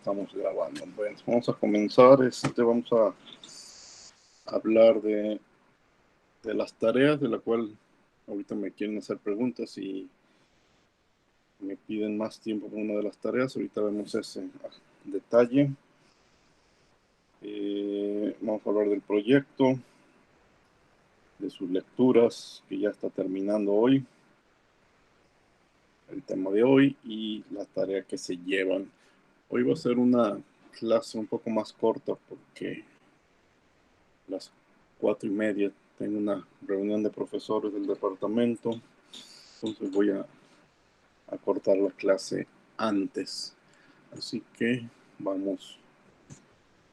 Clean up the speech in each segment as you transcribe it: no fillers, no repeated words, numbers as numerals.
Estamos grabando. Bueno, vamos a comenzar. Vamos a hablar de las tareas, de la cual ahorita me quieren hacer preguntas y me piden más tiempo por una de las tareas. Ahorita vemos ese detalle. Vamos a hablar del proyecto, de sus lecturas, que ya está terminando hoy, el tema de hoy y la tarea que se llevan. Hoy va a ser una clase un poco más corta porque las 4:30 tengo una reunión de profesores del departamento, entonces voy a cortar la clase antes. Así que vamos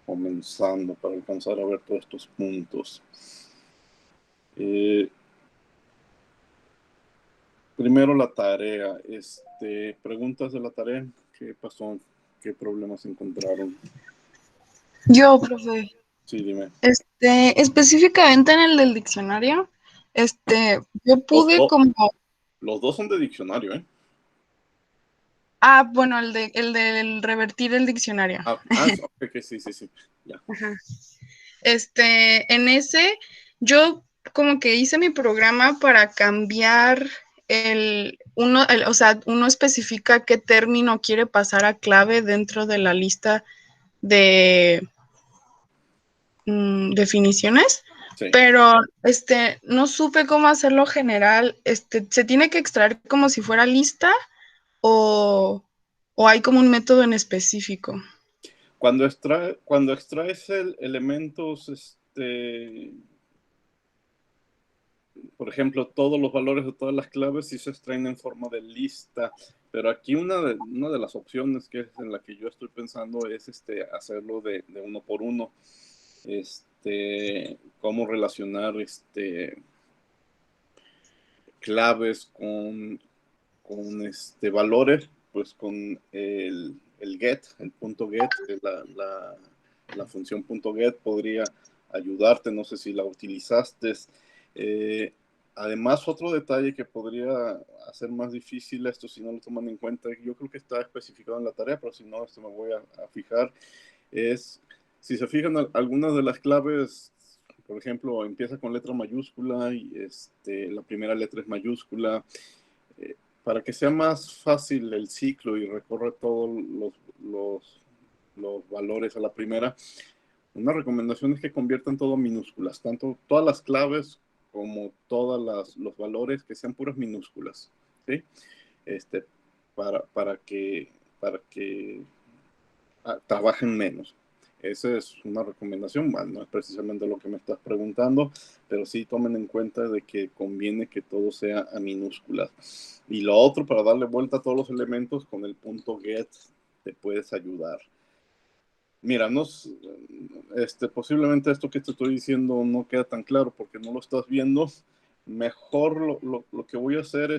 comenzando para alcanzar a ver todos estos puntos. Primero la tarea. Preguntas de la tarea. ¿Qué pasó? ¿Qué problemas encontraron? Yo, profe. Sí, dime. Específicamente en el del diccionario, yo pude como... Los dos son de diccionario, ¿eh? Ah, bueno, el del revertir el diccionario. Ok, sí, ya. Ajá. En ese, yo como que hice mi programa para cambiar o sea, uno especifica qué término quiere pasar a clave dentro de la lista de definiciones, Sí. pero no supe cómo hacerlo general. ¿Se tiene que extraer como si fuera lista o hay como un método en específico? Cuando extraes elementos, por ejemplo, todos los valores de todas las claves sí se extraen en forma de lista, pero aquí una de las opciones que es en la que yo estoy pensando es hacerlo de uno por uno. Cómo relacionar claves con valores, pues con el get, el punto get, la función punto get podría ayudarte, no sé si la utilizaste. Además, otro detalle que podría hacer más difícil esto si no lo toman en cuenta, yo creo que está especificado en la tarea, pero si no, me voy a fijar, es, si se fijan, algunas de las claves, por ejemplo, empieza con letra mayúscula y la primera letra es mayúscula. Para que sea más fácil el ciclo y recorre todos los valores a la primera, una recomendación es que conviertan todo en minúsculas, tanto todas las claves como todos los valores que sean puras minúsculas, ¿sí? Para que trabajen menos. Esa es una recomendación, bueno, no es precisamente lo que me estás preguntando, pero sí tomen en cuenta de que conviene que todo sea a minúsculas. Y lo otro, para darle vuelta a todos los elementos, con el punto get te puedes ayudar. Mira, posiblemente esto que te estoy diciendo no queda tan claro porque no lo estás viendo. Mejor lo que voy a hacer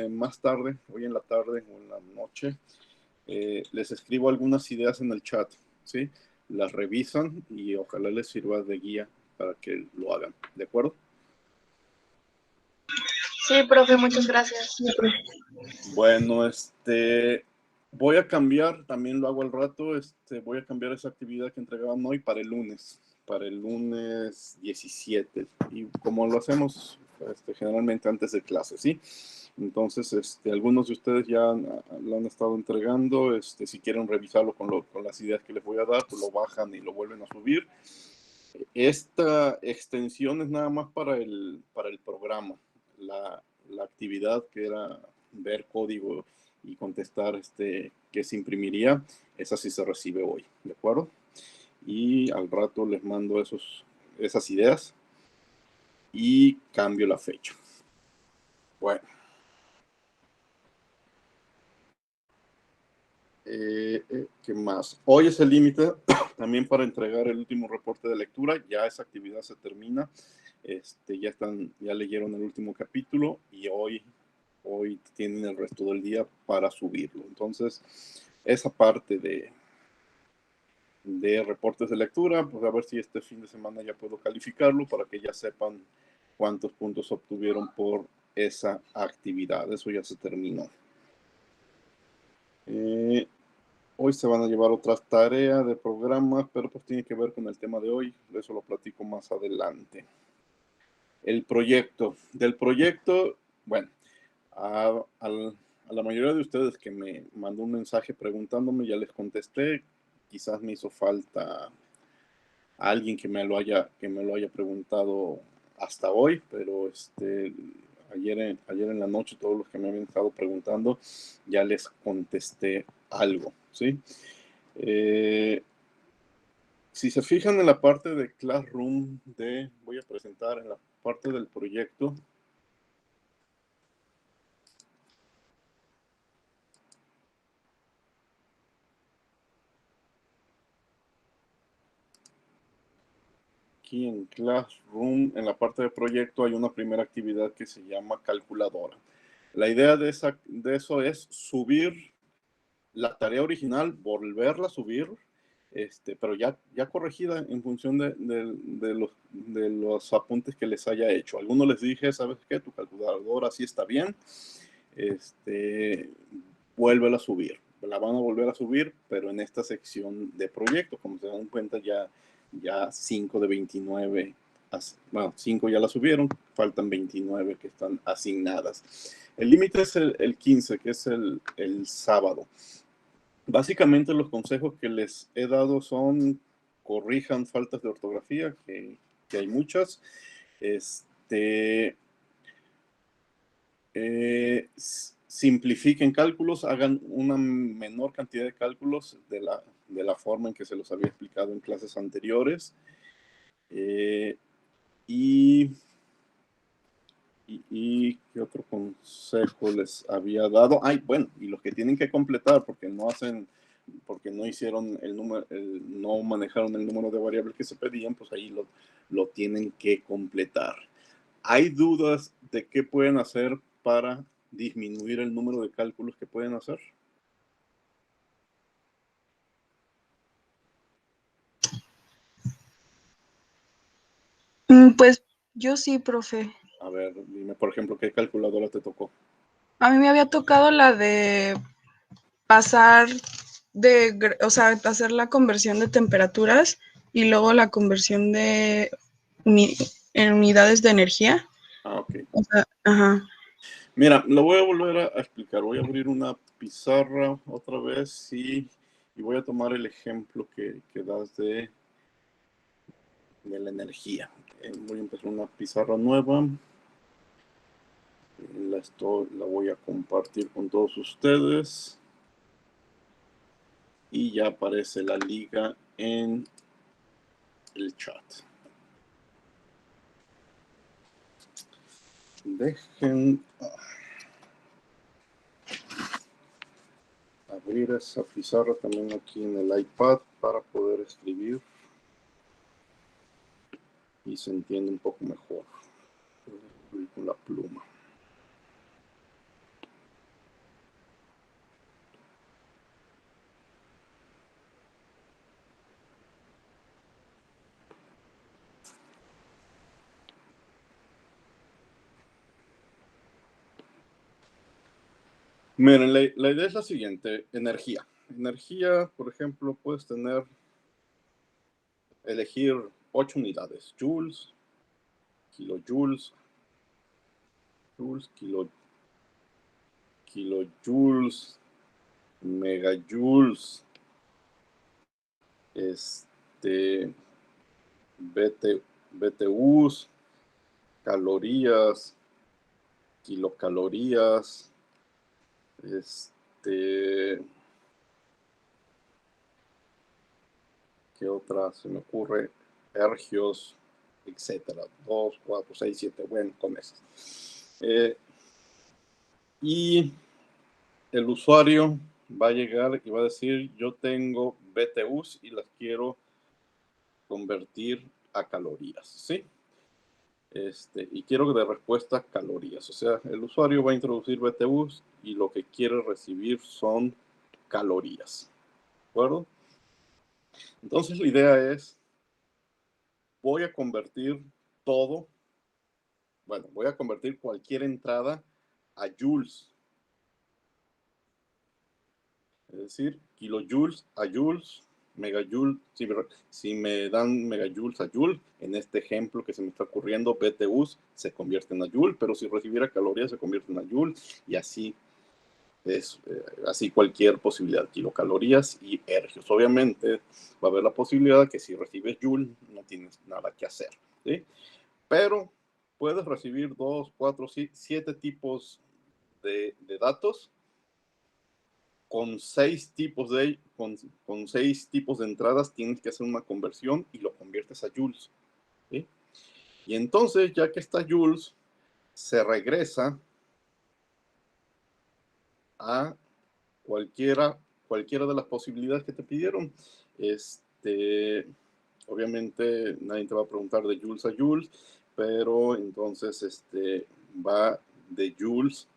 más tarde, hoy en la tarde o en la noche, les escribo algunas ideas en el chat, ¿sí? Las revisan y ojalá les sirva de guía para que lo hagan, ¿de acuerdo? Sí, profe, muchas gracias. Bueno, voy a cambiar, también lo hago al rato, voy a cambiar esa actividad que entregaban hoy para el lunes 17, y como lo hacemos generalmente antes de clase, ¿sí? Entonces, algunos de ustedes ya lo han estado entregando, si quieren revisarlo con las ideas que les voy a dar, pues lo bajan y lo vuelven a subir. Esta extensión es nada más para el programa. La actividad que era ver código y contestar qué se imprimiría, esa sí se recibe hoy, ¿de acuerdo? Y al rato les mando esas ideas y cambio la fecha. Bueno. ¿Qué más? Hoy es el límite también para entregar el último reporte de lectura. Ya esa actividad se termina. Ya leyeron el último capítulo y hoy tienen el resto del día para subirlo. Entonces, esa parte de reportes de lectura, pues a ver si este fin de semana ya puedo calificarlo para que ya sepan cuántos puntos obtuvieron por esa actividad. Eso ya se terminó. Hoy se van a llevar otras tareas de programas, pero pues tiene que ver con el tema de hoy. De eso lo platico más adelante. El proyecto. Del proyecto, bueno, a la mayoría de ustedes que me mandó un mensaje preguntándome, ya les contesté. Quizás me hizo falta alguien que me lo haya preguntado hasta hoy, pero ayer en la noche todos los que me habían estado preguntando ya les contesté algo, ¿sí? Si se fijan en la parte de Classroom voy a presentar en la parte del proyecto. Aquí en Classroom, en la parte de proyecto, hay una primera actividad que se llama calculadora. La idea de eso es subir la tarea original, volverla a subir, pero ya corregida en función de los apuntes que les haya hecho. Algunos les dije, ¿sabes qué? Tu calculadora sí está bien, vuélvela a subir. La van a volver a subir, pero en esta sección de proyecto, como se dan cuenta, ya 5 de 29, bueno, 5 ya la subieron, faltan 29 que están asignadas. El límite es el 15, que es el sábado. Básicamente los consejos que les he dado son: corrijan faltas de ortografía, que hay muchas. Simplifiquen cálculos, hagan una menor cantidad de cálculos de la forma en que se los había explicado en clases anteriores. Y ¿qué otro consejo les había dado? Bueno, y los que tienen que completar porque no hicieron el número, no manejaron el número de variables que se pedían, pues ahí lo tienen que completar. ¿Hay dudas de qué pueden hacer para disminuir el número de cálculos que pueden hacer? Pues yo sí, profe. A ver, dime, por ejemplo, ¿qué calculadora te tocó? A mí me había tocado la de pasar o sea, hacer la conversión de temperaturas y luego la conversión en unidades de energía. Ok. O sea, ajá. Mira, lo voy a volver a explicar. Voy a abrir una pizarra otra vez y voy a tomar el ejemplo que das de la energía. Voy a empezar una pizarra nueva. La voy a compartir con todos ustedes. Y ya aparece la liga en el chat. Dejen abrir esa pizarra también aquí en el iPad para poder escribir y se entiende un poco mejor con la pluma. Miren, la idea es la siguiente: energía. Energía, por ejemplo, puedes elegir 8 unidades: joules, kilojoules, kilojoules, megajoules, BTUs, calorías, kilocalorías, ¿qué otra se me ocurre? Ergios, etcétera. 2, 4, 6, 7. Bueno, con esas. Y el usuario va a llegar y va a decir: yo tengo BTUs y las quiero convertir a calorías, ¿sí? Y quiero de respuesta calorías. O sea, el usuario va a introducir BTUs y lo que quiere recibir son calorías. ¿De acuerdo? Entonces la idea es: voy a convertir todo, bueno, voy a convertir cualquier entrada a joules. Es decir, kilojoules a joules, megajoules, si me dan megajoules a joule, en este ejemplo que se me está ocurriendo, BTUs se convierten a joule, pero si recibiera calorías se convierten a joule, y así es, así cualquier posibilidad, kilocalorías y ergios. Obviamente va a haber la posibilidad que si recibes joule no tienes nada que hacer, ¿sí? Pero puedes recibir 2, 4, 7 tipos de datos con 6 tipos con 6 tipos de entradas. Tienes que hacer una conversión y lo conviertes a joules, ¿sí? Y entonces, ya que está joules, se regresa a cualquiera de las posibilidades que te pidieron. Obviamente nadie te va a preguntar de joules a joules, pero entonces va de joules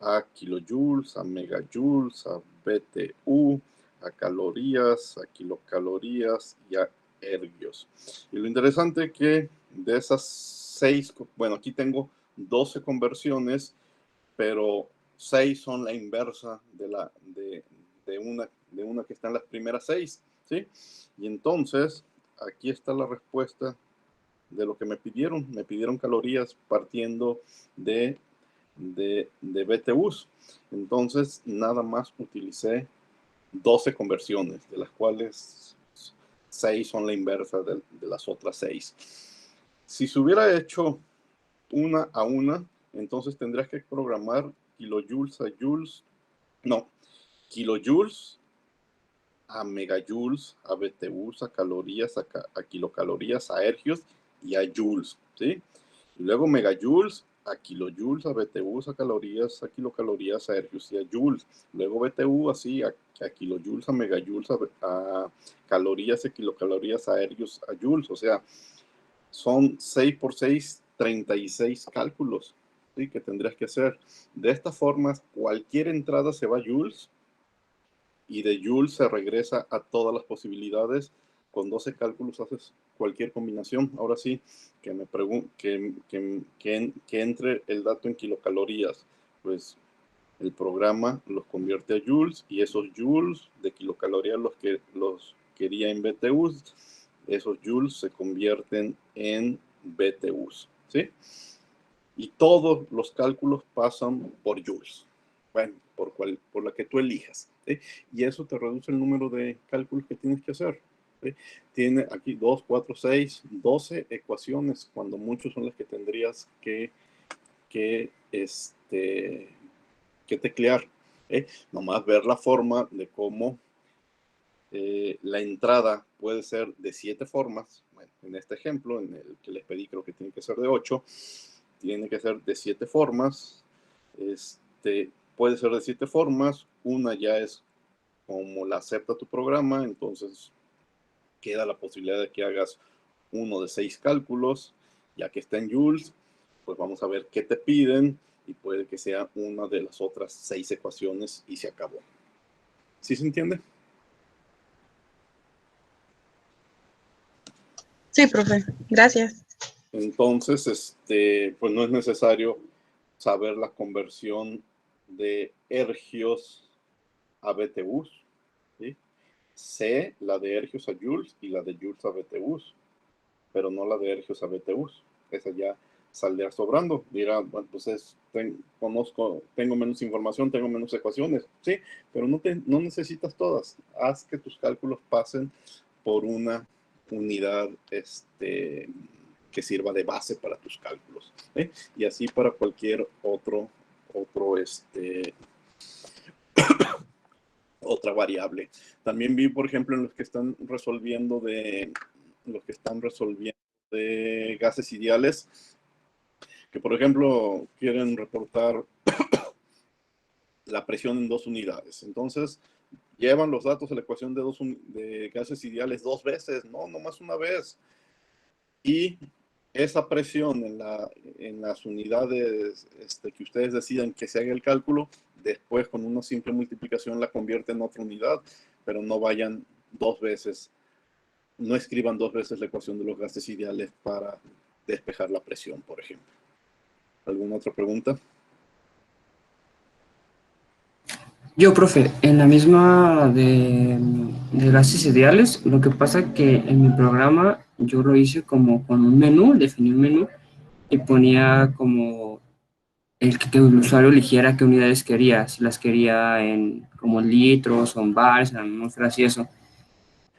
a kilojoules, a megajoules, a BTU, a calorías, a kilocalorías y a ergios. Y lo interesante es que de esas 6, bueno, aquí tengo 12 conversiones, pero 6 son la inversa de una que está en las primeras 6, ¿sí? Y entonces, aquí está la respuesta de lo que me pidieron. Me pidieron calorías partiendo de BTUs. Entonces, nada más utilicé 12 conversiones, de las cuales 6 son la inversa de las otras 6. Si se hubiera hecho una a una, entonces tendrías que programar kilojoules a joules, no, kilojoules a megajoules, a BTUs, a calorías, a kilocalorías, a ergios y a joules, ¿sí? Y luego megajoules a kilojoules, a BTUs, a calorías, a kilocalorías, a ergios y a joules. Luego BTU así a kilojoules, a megajoules, a calorías, a kilocalorías, a ergios, a joules. O sea, son 6 por 6, 36 cálculos, ¿sí? Que tendrías que hacer. De esta forma, cualquier entrada se va a joules y de joules se regresa a todas las posibilidades. Con 12 cálculos haces cualquier combinación. Ahora sí, que me que entre el dato en kilocalorías. Pues el programa los convierte a joules y esos joules de kilocalorías los quería en BTUs. Esos joules se convierten en BTUs, ¿sí? Y todos los cálculos pasan por joules. Bueno, por la que tú elijas, ¿sí? Y eso te reduce el número de cálculos que tienes que hacer, ¿sí? Tiene aquí 2, 4, 6, 12 ecuaciones, cuando muchos son las que tendrías que teclear, ¿eh? Nomás ver la forma de cómo la entrada puede ser de 7 formas. Bueno, en este ejemplo, en el que les pedí, creo que tiene que ser de 8. Tiene que ser de 7 formas. Puede ser de 7 formas. Una ya es como la acepta tu programa, entonces queda la posibilidad de que hagas uno de 6 cálculos, ya que está en joules. Pues vamos a ver qué te piden y puede que sea una de las otras 6 ecuaciones y se acabó. ¿Sí se entiende? Sí, profe. Gracias. Entonces, pues no es necesario saber la conversión de ergios a BTUs, ¿sí? Sé la de ergios a joules y la de joules a BTUs, pero no la de ergios a BTUs. Esa ya saldría sobrando. Dirá, bueno, pues tengo menos información, tengo menos ecuaciones, sí, pero no necesitas todas. Haz que tus cálculos pasen por una unidad que sirva de base para tus cálculos, ¿eh? Y así para cualquier otra variable. También vi, por ejemplo, en los que están resolviendo de gases ideales, que por ejemplo quieren reportar la presión en 2 unidades. Entonces, llevan los datos de la ecuación de gases ideales 2 veces, no, nomás una vez. Y esa presión en las unidades que ustedes decidan que se haga el cálculo, después con una simple multiplicación la convierte en otra unidad, pero no vayan 2 veces, no escriban 2 veces la ecuación de los gases ideales para despejar la presión, por ejemplo. ¿Alguna otra pregunta? Yo, profe, en la misma de gases ideales, lo que pasa que en mi programa yo lo hice como con un menú, definí un menú y ponía como que el usuario eligiera qué unidades quería, si las quería en como en litros o en bars, en atmósferas y eso.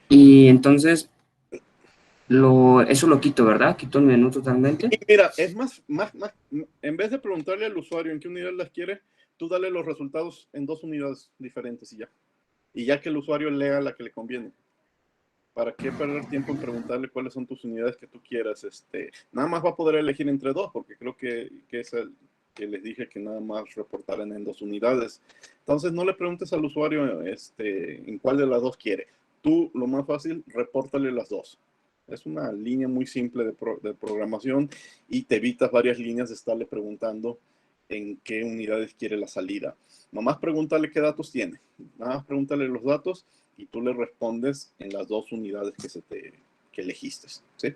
Y entonces eso lo quito, ¿verdad? Quito el menú totalmente. Y mira, es en vez de preguntarle al usuario en qué unidad las quiere, tú dale los resultados en 2 unidades diferentes y ya. Y ya que el usuario lea la que le conviene. ¿Para qué perder tiempo en preguntarle cuáles son tus unidades que tú quieras? Nada más va a poder elegir entre dos, porque creo que es el que les dije que nada más reportaran en 2 unidades. Entonces, no le preguntes al usuario en cuál de las dos quiere. Tú, lo más fácil, repórtale las dos. Es una línea muy simple de programación y te evitas varias líneas de estarle preguntando en qué unidades quiere la salida. Nomás pregúntale qué datos tiene. Nada más pregúntale los datos y tú le respondes en las 2 unidades que elegiste, ¿sí?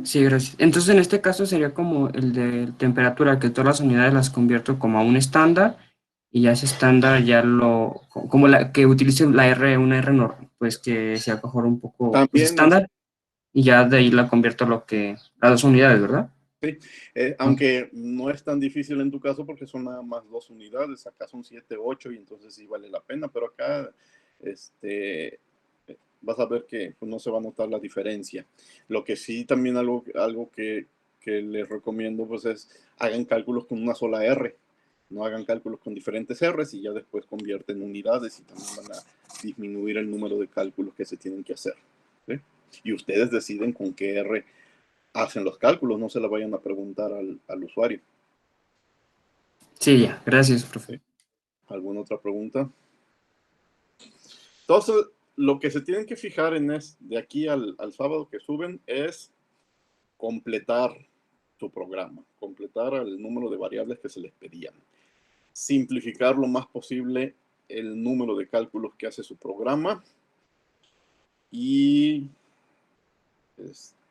Sí, gracias. Entonces, en este caso sería como el de temperatura, que todas las unidades las convierto como a un estándar y ya ese estándar ya como la que utilice la R, una R, pues que sea mejor un poco, pues También estándar y ya de ahí la convierto las 2 unidades, ¿verdad? sí, aunque no es tan difícil en tu caso porque son nada más 2 unidades, acá son 7, 8 y entonces sí vale la pena, pero acá este, vas a ver que pues, no se va a notar la diferencia. Lo que sí también algo que les recomiendo pues es hagan cálculos con una sola R, no hagan cálculos con diferentes R's y ya después convierten unidades y también van a disminuir el número de cálculos que se tienen que hacer. ¿Sí? Y ustedes deciden con qué R hacen los cálculos, no se la vayan a preguntar al usuario. Sí, ya, gracias, profe. ¿Sí? ¿Alguna otra pregunta? Entonces, lo que se tienen que fijar de aquí al sábado que suben es completar su programa, completar el número de variables que se les pedían, simplificar lo más posible el número de cálculos que hace su programa y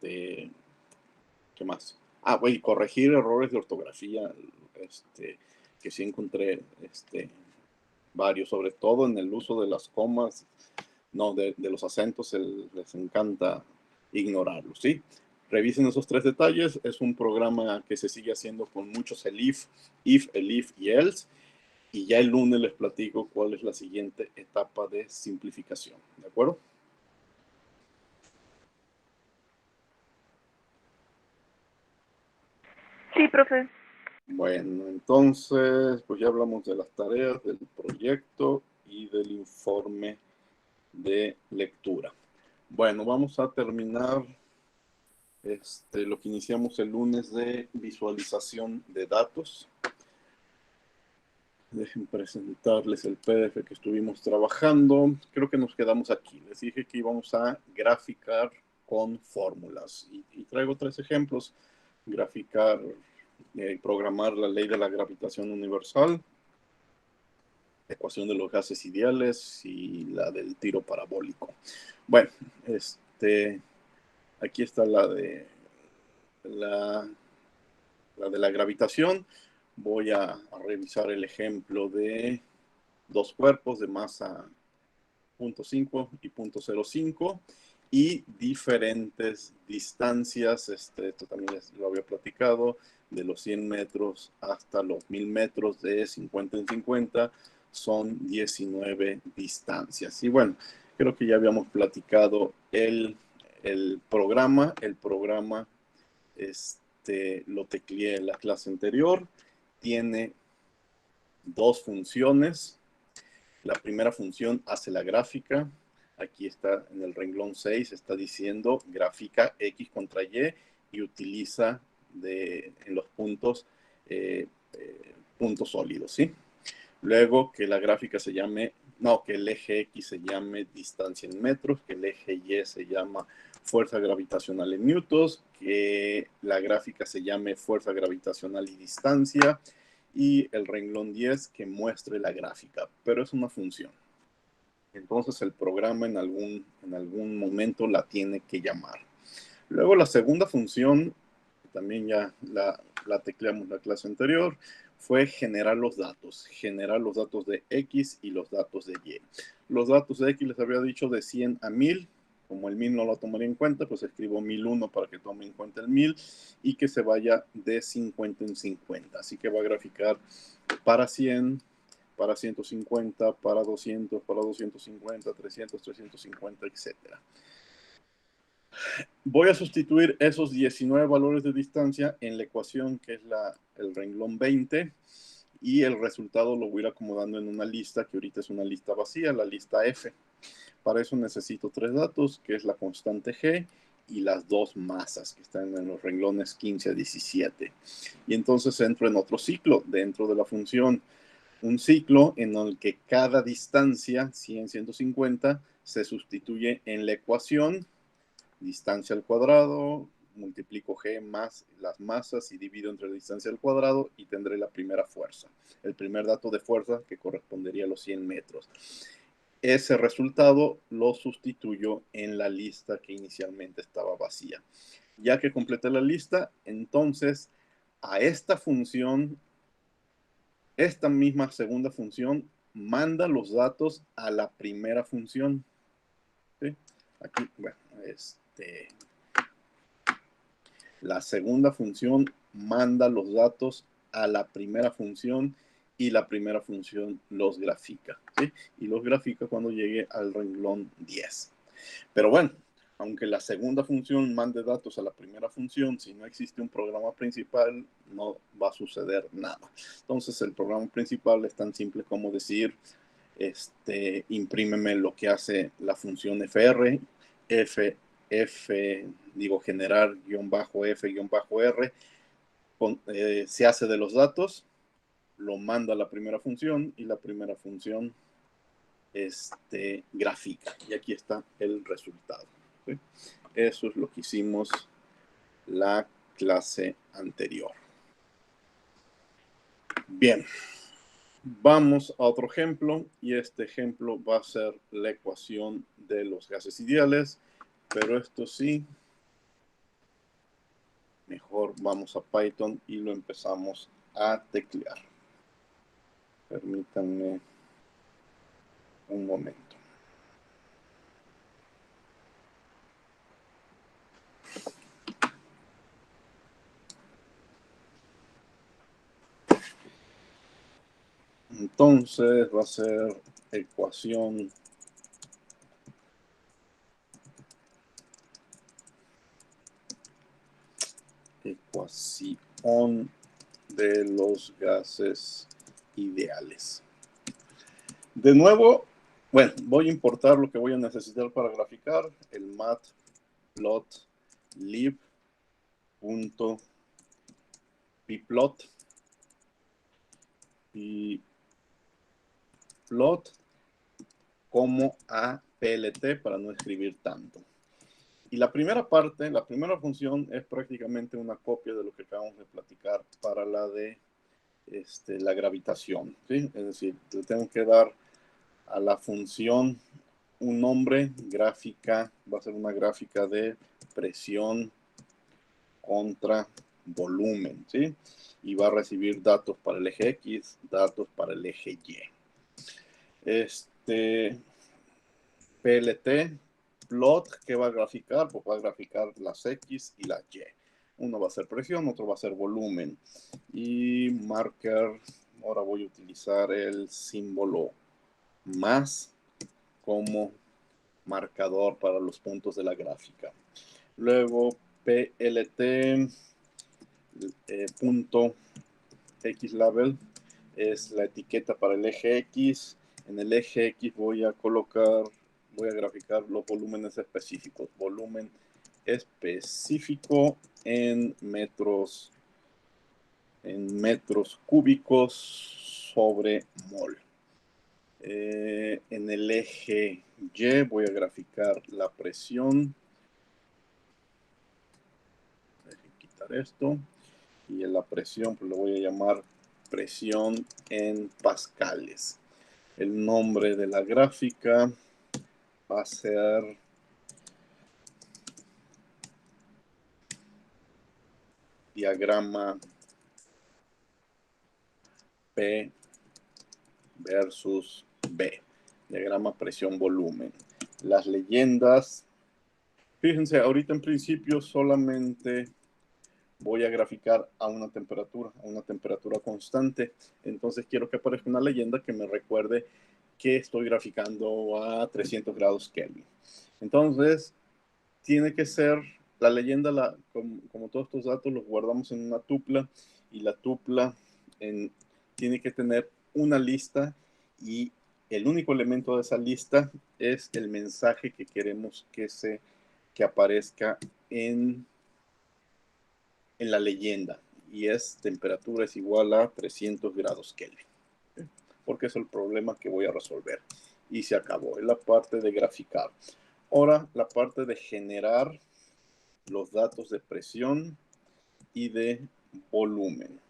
¿qué más? Voy a corregir errores de ortografía, que sí encontré, varios, sobre todo en el uso de las comas, no, de los acentos, les encanta ignorarlos, ¿sí? Revisen esos 3 detalles, es un programa que se sigue haciendo con muchos if, elif y else, y ya el lunes les platico cuál es la siguiente etapa de simplificación, ¿de acuerdo? Sí, profe. Bueno, entonces, pues ya hablamos de las tareas, del proyecto y del informe de lectura. Bueno, vamos a terminar lo que iniciamos el lunes de visualización de datos. Dejen presentarles el PDF que estuvimos trabajando. Creo que nos quedamos aquí. Les dije que íbamos a graficar con fórmulas. Y traigo 3 ejemplos. Graficar y programar la ley de la gravitación universal, ecuación de los gases ideales y la del tiro parabólico. Bueno, aquí está la de la gravitación. Voy a revisar el ejemplo de 2 cuerpos de masa 0.5 y 0.05 y diferentes distancias. Esto también lo había platicado, de los 100 metros hasta los 1000 metros de 50 en 50 son 19 distancias. Y bueno, creo que ya habíamos platicado el programa. El programa lo tecleé en la clase anterior. Tiene 2 funciones. La primera función hace la gráfica. Aquí está en el renglón 6, está diciendo grafica X contra y utiliza en los puntos puntos sólidos, ¿sí? Luego que la gráfica se llame, no, que el eje X se llame distancia en metros, que el eje Y se llama fuerza gravitacional en newtons, que la gráfica se llame fuerza gravitacional y distancia, y el renglón 10 que muestre la gráfica, pero es una función. Entonces el programa en algún momento la tiene que llamar. Luego la segunda función, también ya la tecleamos la clase anterior, fue generar los datos de X y los datos de Y. Los datos de X les había dicho de 100 a 1000. Como el 1000 no lo tomaría en cuenta, pues escribo 1001 para que tome en cuenta el 1000 y que se vaya de 50 en 50. Así que va a graficar para 100, para 150, para 200, para 250, 300, 350, etc. Voy a sustituir esos 19 valores de distancia en la ecuación que es el renglón 20 y el resultado lo voy a ir acomodando en una lista que ahorita es una lista vacía, la lista F. Para eso necesito 3 datos, que es la constante G y las 2 masas que están en los renglones 15 a 17. Y entonces entro en otro ciclo dentro de la función. Un ciclo en el que cada distancia, 100, 150, se sustituye en la ecuación, distancia al cuadrado, multiplico G más las masas y divido entre la distancia al cuadrado y tendré la primera fuerza. El primer dato de fuerza que correspondería a los 100 metros. Ese resultado lo sustituyo en la lista que inicialmente estaba vacía. Ya que completé la lista, entonces a esta función, esta misma segunda función, manda los datos a la primera función. ¿Sí? Aquí, bueno, la segunda función manda los datos a la primera función y la primera función los grafica, ¿sí? Y los grafica cuando llegue al renglón 10. Pero bueno, aunque la segunda función mande datos a la primera función, si no existe un programa principal, no va a suceder nada. Entonces, el programa principal es tan simple como decir, imprímeme lo que hace la función fr, generar -f-r, se hace de los datos, lo manda a la primera función y la primera función grafica. Y aquí está el resultado. ¿Sí? Eso es lo que hicimos la clase anterior. Bien, vamos a otro ejemplo y este ejemplo va a ser la ecuación de los gases ideales, pero esto sí, mejor vamos a Python y lo empezamos a teclear. Permítanme un momento. Entonces va a ser ecuación de los gases ideales. De nuevo, bueno, voy a importar lo que voy a necesitar para graficar, el matplotlib.pplot y plot como APLT para no escribir tanto. Y la primera parte, la primera función es prácticamente una copia de lo que acabamos de platicar para la de la gravitación, ¿sí? Es decir, le tengo que dar a la función un nombre, gráfica, va a ser una gráfica de presión contra volumen, ¿sí? Y va a recibir datos para el eje X, datos para el eje Y. PLT, plot, ¿qué va a graficar? Pues va a graficar las X y las Y. Uno va a ser presión, otro va a ser volumen. Y marker, ahora voy a utilizar el símbolo más como marcador para los puntos de la gráfica. Luego PLT punto xlabel es la etiqueta para el eje X. En el eje X voy a graficar los volúmenes específicos. Volumen específico en metros cúbicos sobre mol. En el eje Y voy a graficar la presión. Dejen quitar esto. Y en la presión, pues lo voy a llamar presión en pascales. El nombre de la gráfica va a ser diagrama P versus B. Diagrama presión-volumen. Las leyendas. Fíjense, ahorita en principio solamente voy a graficar a una temperatura constante. Entonces quiero que aparezca una leyenda que me recuerde que estoy graficando a 300 grados Kelvin. Entonces, tiene que ser la leyenda, como todos estos datos los guardamos en una tupla, y la tupla tiene que tener una lista, y el único elemento de esa lista es el mensaje que queremos que aparezca en la leyenda, y es temperatura es igual a 300 grados Kelvin, porque es el problema que voy a resolver. Y se acabó, es la parte de graficar. Ahora la parte de generar los datos de presión y de volumen.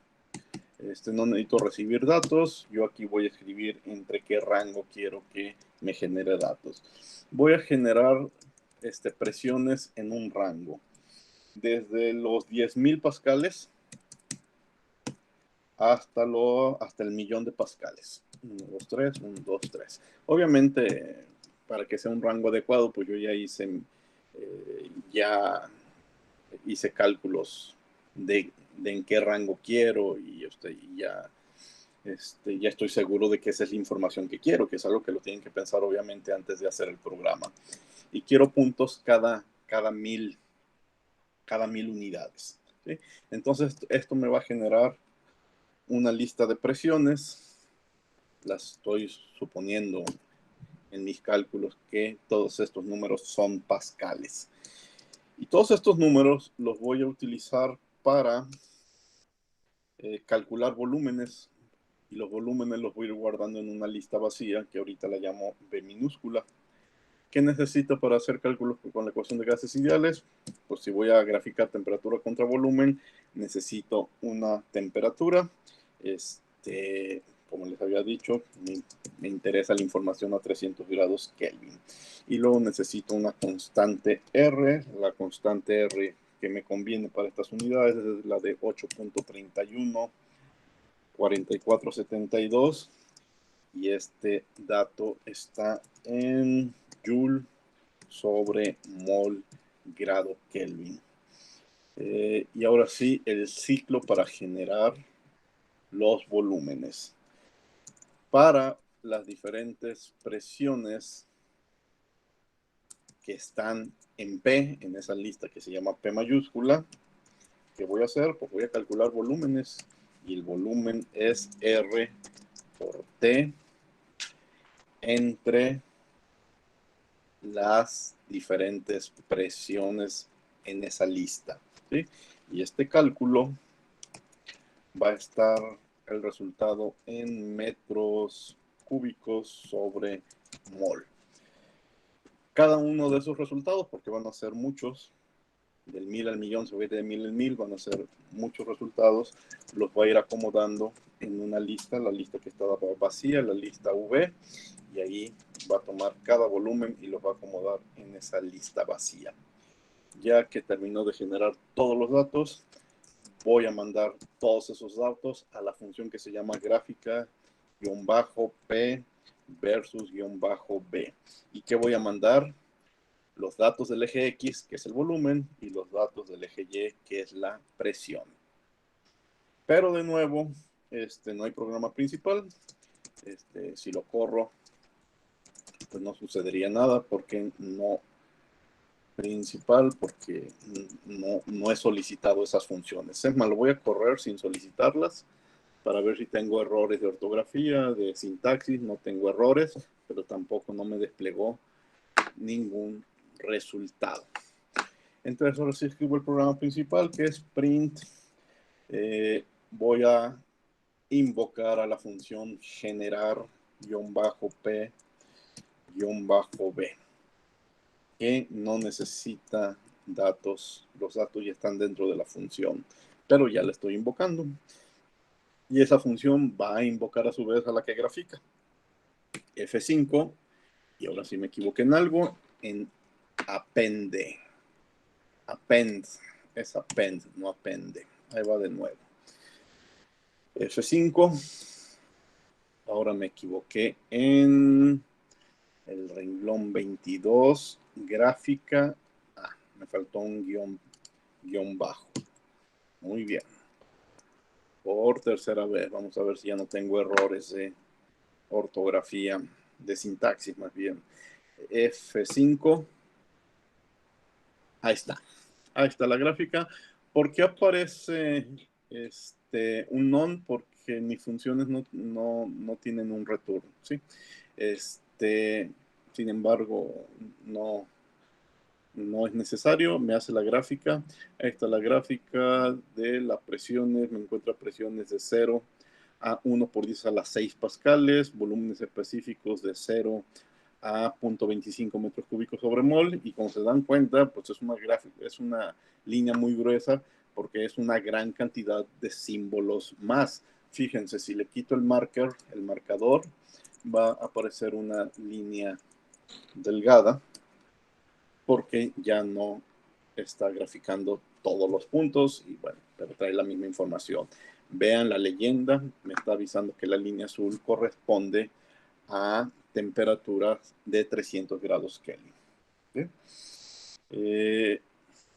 No necesito recibir datos. Yo aquí voy a escribir entre qué rango quiero que me genere datos. Voy a generar presiones en un rango desde los 10.000 pascales hasta el millón de pascales. 1, 2, 3, 1, 2, 3. Obviamente, para que sea un rango adecuado, pues yo ya hice cálculos de en qué rango quiero, y ya estoy seguro de que esa es la información que quiero, que es algo que lo tienen que pensar obviamente antes de hacer el programa. Y quiero puntos cada 1000 unidades, ¿sí? Entonces esto me va a generar una lista de presiones. Las estoy suponiendo en mis cálculos que todos estos números son pascales. Y todos estos números los voy a utilizar para calcular volúmenes, y los volúmenes los voy a ir guardando en una lista vacía que ahorita la llamo B minúscula. ¿Qué necesito para hacer cálculos con la ecuación de gases ideales? Pues si voy a graficar temperatura contra volumen, necesito una temperatura. Como les había dicho, me interesa la información a 300 grados Kelvin. Y luego necesito una constante R. La constante R que me conviene para estas unidades es la de 8.314472. Y este dato está en Joule sobre mol grado Kelvin. Y ahora sí, el ciclo para generar los volúmenes. Para las diferentes presiones que están en P, en esa lista que se llama P mayúscula, ¿qué voy a hacer? Pues voy a calcular volúmenes, y el volumen es R por T entre las diferentes presiones en esa lista, ¿sí? Y este cálculo va a estar el resultado en metros cúbicos sobre mol. Cada uno de esos resultados, porque van a ser muchos, del 1000 al millón, se va a ir de 1000 al 1000, van a ser muchos resultados, los voy a ir acomodando en una lista, la lista que estaba vacía, la lista V, y ahí va a tomar cada volumen y los va a acomodar en esa lista vacía. Ya que terminó de generar todos los datos, voy a mandar todos esos datos a la función que se llama gráfica-P versus-B. ¿Y qué voy a mandar? Los datos del eje X, que es el volumen, y los datos del eje Y, que es la presión. Pero de nuevo, no hay programa principal. Si lo corro, pues no sucedería nada, porque no principal, porque no he solicitado esas funciones. Es más, lo voy a correr sin solicitarlas para ver si tengo errores de ortografía, de sintaxis. No tengo errores, pero tampoco no me desplegó ningún resultado. Entonces ahora sí escribo el programa principal, que es print. Voy a invocar a la función generar-p-b, que no necesita datos. Los datos ya están dentro de la función, pero ya la estoy invocando. Y esa función va a invocar a su vez a la que grafica. F5, y ahora sí me equivoqué en algo, en appende. Append, es append, no appende. Ahí va de nuevo. F5, ahora me equivoqué en el renglón 22, gráfica. Me faltó un guión bajo. Muy bien. Por tercera vez, vamos a ver si ya no tengo errores de ortografía, de sintaxis más bien. F5. Ahí está. Ahí está la gráfica. ¿Por qué aparece un non? Porque mis funciones no tienen un return, ¿sí? Sin embargo, no es necesario. Me hace la gráfica. Ahí está la gráfica de las presiones. Me encuentra presiones de 0 a 1 por 10 a las 6 pascales, volúmenes específicos de 0 a 0.25 metros cúbicos sobre mol, y como se dan cuenta, pues es una gráfica, es una línea muy gruesa porque es una gran cantidad de símbolos más. Fíjense, si le quito el marcador, va a aparecer una línea delgada porque ya no está graficando todos los puntos y bueno, pero trae la misma información. Vean la leyenda, me está avisando que la línea azul corresponde a temperaturas de 300 grados Kelvin. ¿Sí?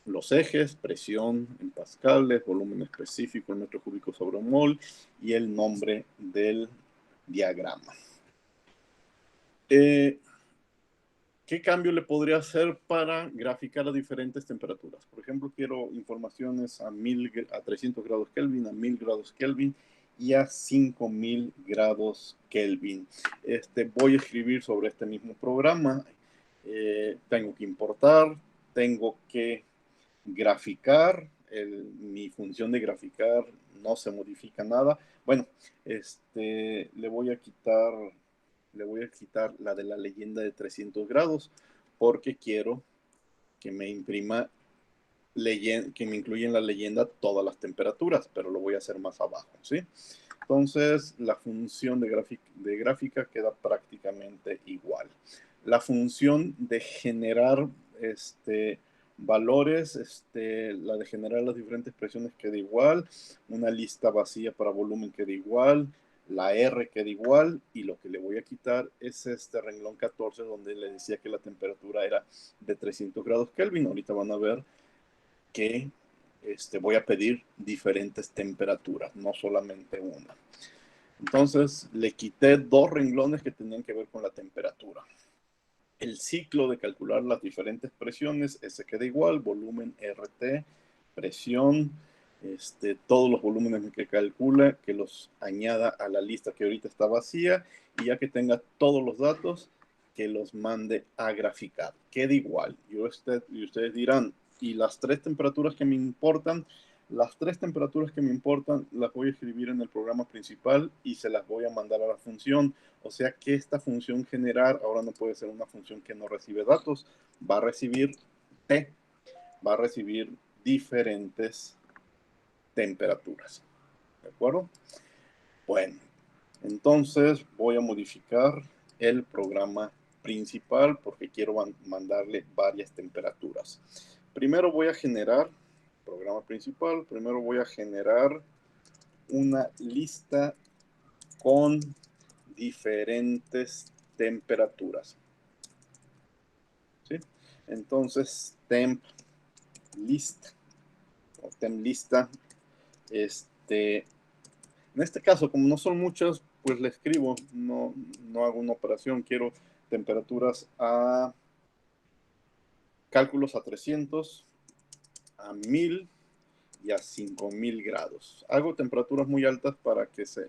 Los ejes, presión en pascales, volumen específico en metro cúbico sobre mol y el nombre del diagrama. ¿Qué cambio le podría hacer para graficar a diferentes temperaturas? Por ejemplo, quiero informaciones a 300 grados Kelvin, a 1000 grados Kelvin y a 5000 grados Kelvin. Voy a escribir sobre este mismo programa. Tengo que importar, tengo que graficar. Mi función de graficar no se modifica nada. Bueno, le voy a quitar la de la leyenda de 300 grados porque quiero que me imprima que me incluya en la leyenda todas las temperaturas, pero lo voy a hacer más abajo, ¿sí? Entonces, la función de gráfica queda prácticamente igual. La función de generar valores, la de generar las diferentes presiones queda igual, una lista vacía para volumen queda igual, la R queda igual, y lo que le voy a quitar es este renglón 14 donde le decía que la temperatura era de 300 grados Kelvin. Ahorita van a ver que voy a pedir diferentes temperaturas, no solamente una. Entonces le quité dos renglones que tenían que ver con la temperatura. El ciclo de calcular las diferentes presiones, ese queda igual, volumen RT, presión, todos los volúmenes que calcula, que los añada a la lista que ahorita está vacía, y ya que tenga todos los datos, que los mande a graficar. Queda igual. Y ustedes dirán, ¿y las tres temperaturas que me importan? Las tres temperaturas que me importan las voy a escribir en el programa principal y se las voy a mandar a la función. O sea que esta función generar ahora no puede ser una función que no recibe datos. Va a recibir va a recibir diferentes temperaturas. ¿De acuerdo? Bueno, entonces voy a modificar el programa principal porque quiero mandarle varias temperaturas. Primero voy a generar, programa principal, primero voy a generar una lista con diferentes temperaturas. ¿Sí? Entonces, temp list o temp lista, en este caso, como no son muchas, pues le escribo, no hago una operación, quiero temperaturas cálculos a 300, a 1000 y a 5000 grados. Hago temperaturas muy altas para que se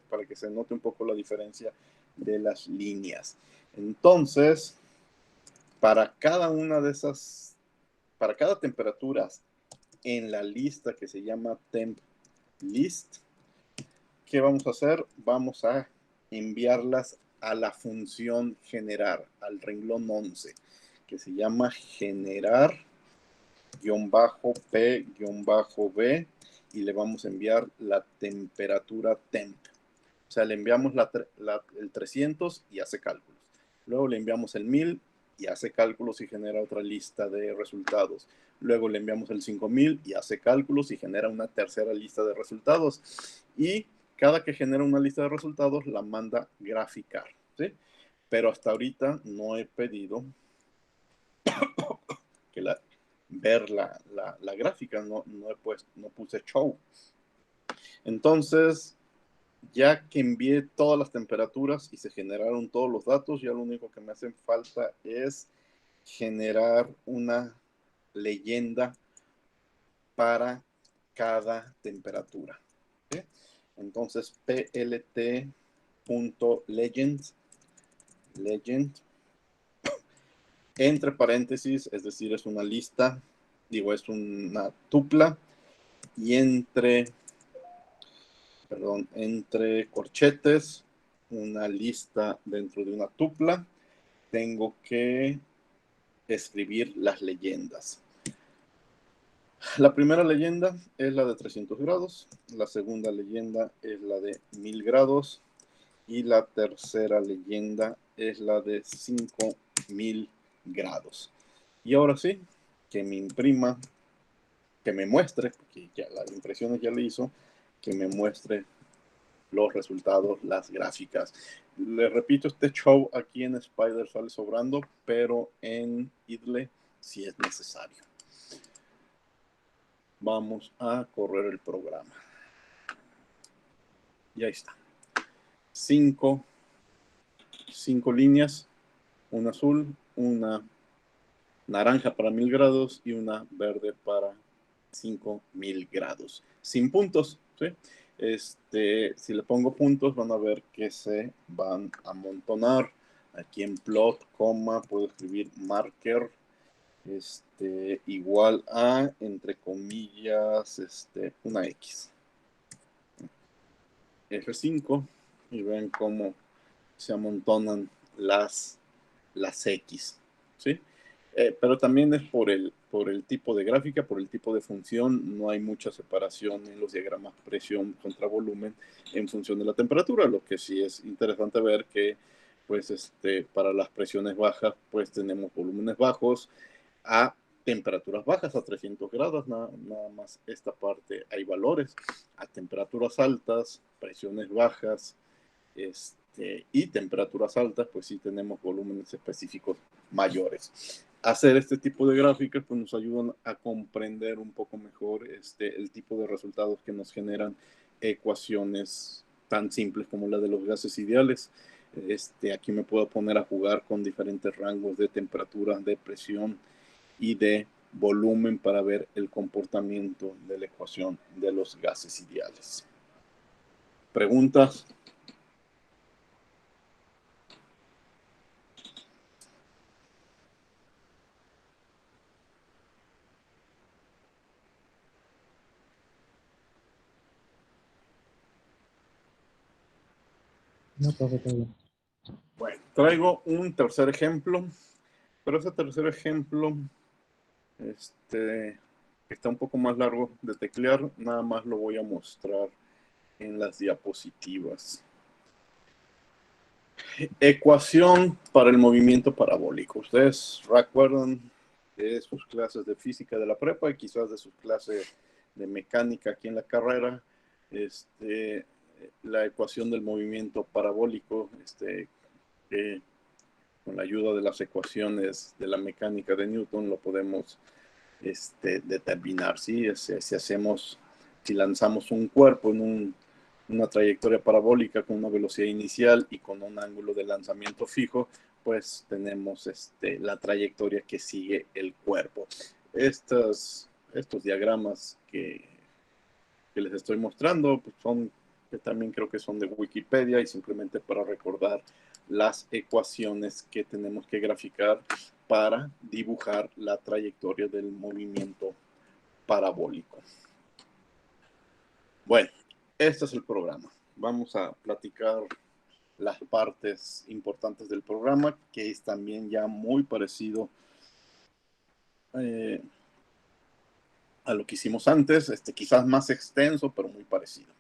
note un poco la diferencia de las líneas. Entonces, para cada temperatura en la lista que se llama temp list, ¿qué vamos a hacer? Vamos a enviarlas a la función generar, al renglón 11, que se llama generar -p-b, y le vamos a enviar la temperatura temp. O sea, le enviamos el 300 y hace cálculos. Luego le enviamos el 1000 y hace cálculos y genera otra lista de resultados. Luego le enviamos el 5000 y hace cálculos y genera una tercera lista de resultados. Y cada que genera una lista de resultados la manda graficar, ¿sí? Pero hasta ahorita no he pedido que ver la gráfica, no puse show. Entonces, ya que envié todas las temperaturas y se generaron todos los datos, ya lo único que me hace falta es generar una leyenda para cada temperatura, ¿sí? Entonces, plt.legend, entre paréntesis, es decir, es una lista, es una tupla, y entre corchetes, una lista dentro de una tupla, tengo que escribir las leyendas. La primera leyenda es la de 300 grados, la segunda leyenda es la de 1000 grados y la tercera leyenda es la de 5000 grados. Y ahora sí, que me imprima, que me muestre, porque ya las impresiones ya le hizo, que me muestre los resultados, las gráficas. Les repito, este show aquí en Spider sale sobrando, pero en Idle sí es necesario. Vamos a correr el programa. Y ahí está. 5 líneas, una azul, una naranja para 1000 grados y una verde para 5000 grados. Sin puntos, ¿sí? Si le pongo puntos, van a ver que se van a amontonar. Aquí en plot, coma, puedo escribir marker, igual a, entre comillas, una X. F5, y ven cómo se amontonan las X, ¿sí? Pero también es por el tipo de gráfica, por el tipo de función. No hay mucha separación en los diagramas presión contra volumen en función de la temperatura. Lo que sí es interesante ver que, pues, para las presiones bajas, pues tenemos volúmenes bajos a temperaturas bajas, a 300 grados, nada más esta parte hay valores. A temperaturas altas, presiones bajas, y temperaturas altas, pues sí tenemos volúmenes específicos mayores. Hacer este tipo de gráficas pues nos ayudan a comprender un poco mejor el tipo de resultados que nos generan ecuaciones tan simples como la de los gases ideales. Aquí me puedo poner a jugar con diferentes rangos de temperatura, de presión y de volumen para ver el comportamiento de la ecuación de los gases ideales. ¿Preguntas? No, profe, todo bien. Bueno, traigo un tercer ejemplo, pero ese tercer ejemplo está un poco más largo de teclear, nada más lo voy a mostrar en las diapositivas. Ecuación para el movimiento parabólico. Ustedes recuerdan de sus clases de física de la prepa y quizás de sus clases de mecánica aquí en la carrera, la ecuación del movimiento parabólico, con la ayuda de las ecuaciones de la mecánica de Newton lo podemos determinar, ¿sí? Si lanzamos un cuerpo en una trayectoria parabólica con una velocidad inicial y con un ángulo de lanzamiento fijo, pues tenemos la trayectoria que sigue el cuerpo. Estos diagramas que les estoy mostrando pues que también creo que son de Wikipedia, y simplemente para recordar las ecuaciones que tenemos que graficar para dibujar la trayectoria del movimiento parabólico. Bueno, este es el programa. Vamos a platicar las partes importantes del programa, que es también ya muy parecido a lo que hicimos antes, quizás más extenso, pero muy parecido.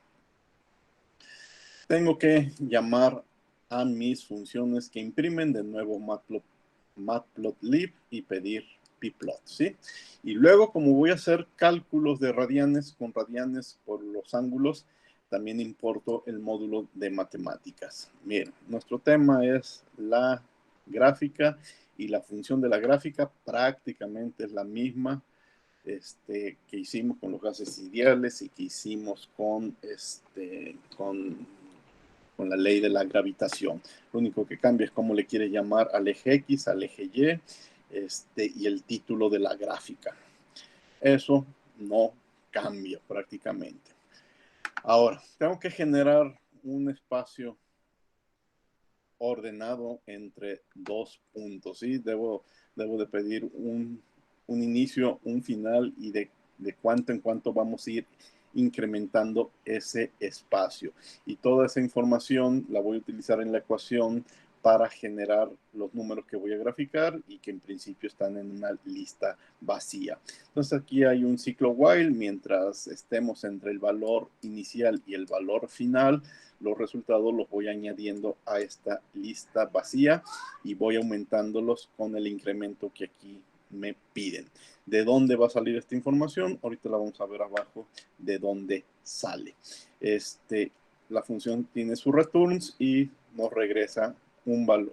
Tengo que llamar a mis funciones que imprimen, de nuevo matplotlib, y pedir pplot, ¿sí? Y luego, como voy a hacer cálculos de radianes con radianes por los ángulos, también importo el módulo de matemáticas. Miren, nuestro tema es la gráfica y la función de la gráfica prácticamente es la misma que hicimos con los gases ideales y que hicimos con la ley de la gravitación. Lo único que cambia es cómo le quieres llamar al eje X, al eje Y, y el título de la gráfica. Eso no cambia prácticamente. Ahora, tengo que generar un espacio ordenado entre dos puntos, ¿sí? Debo de pedir un inicio, un final y de cuánto en cuánto vamos a ir incrementando ese espacio. Y toda esa información la voy a utilizar en la ecuación para generar los números que voy a graficar y que en principio están en una lista vacía. Entonces aquí hay un ciclo while, mientras estemos entre el valor inicial y el valor final, los resultados los voy añadiendo a esta lista vacía y voy aumentándolos con el incremento que aquí me piden. ¿De dónde va a salir esta información? Ahorita la vamos a ver abajo de dónde sale. La función tiene sus returns y nos regresa un valor,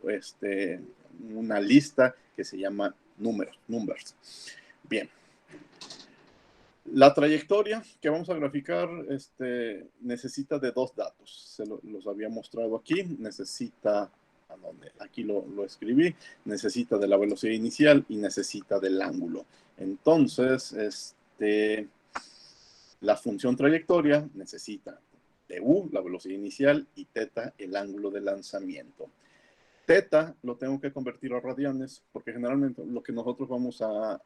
una lista que se llama numbers. Bien. La trayectoria que vamos a graficar necesita de dos datos. Los había mostrado aquí. Necesita, aquí lo escribí, necesita de la velocidad inicial y necesita del ángulo. Entonces, la función trayectoria necesita de u, la velocidad inicial, y teta, el ángulo de lanzamiento. Teta lo tengo que convertir a radianes porque generalmente lo que nosotros vamos a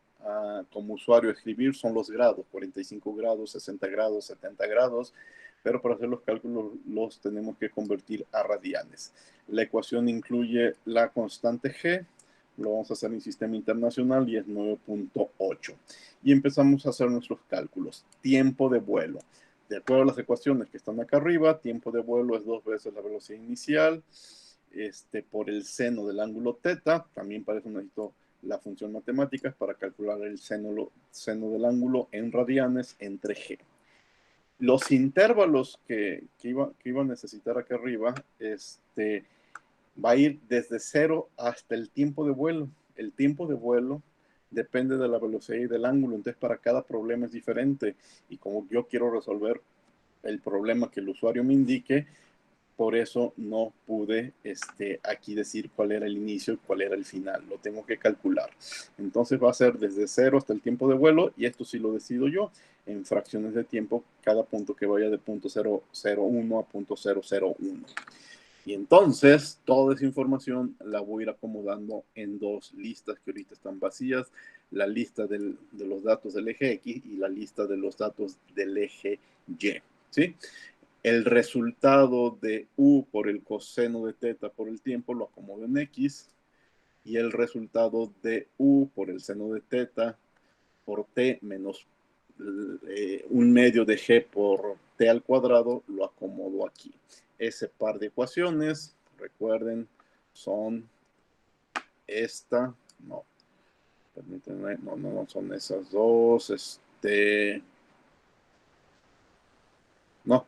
como usuario escribir son los grados, 45 grados, 60 grados, 70 grados, pero para hacer los cálculos los tenemos que convertir a radianes. La ecuación incluye la constante G, lo vamos a hacer en sistema internacional y es 9.8. Y empezamos a hacer nuestros cálculos. Tiempo de vuelo. De acuerdo a las ecuaciones que están acá arriba, tiempo de vuelo es 2 veces la velocidad inicial, por el seno del ángulo teta. También para eso necesito la función matemática para calcular el seno del ángulo en radianes entre G. Los intervalos que iba a necesitar acá arriba, va a ir desde 0 hasta el tiempo de vuelo. El tiempo de vuelo depende de la velocidad y del ángulo, entonces para cada problema es diferente. Y como yo quiero resolver el problema que el usuario me indique, por eso no pude aquí decir cuál era el inicio y cuál era el final. Lo tengo que calcular. Entonces va a ser desde 0 hasta el tiempo de vuelo, y esto sí lo decido yo en fracciones de tiempo, cada punto que vaya de punto 001 a punto 001. Y entonces toda esa información la voy a ir acomodando en dos listas que ahorita están vacías. La lista de los datos del eje X y la lista de los datos del eje Y. ¿Sí? El resultado de u por el coseno de teta por el tiempo lo acomodo en X, y el resultado de u por el seno de teta por t menos un medio de g por t al cuadrado lo acomodo aquí. Ese par de ecuaciones, recuerden, son esta, no, permítanme, no son esas dos, no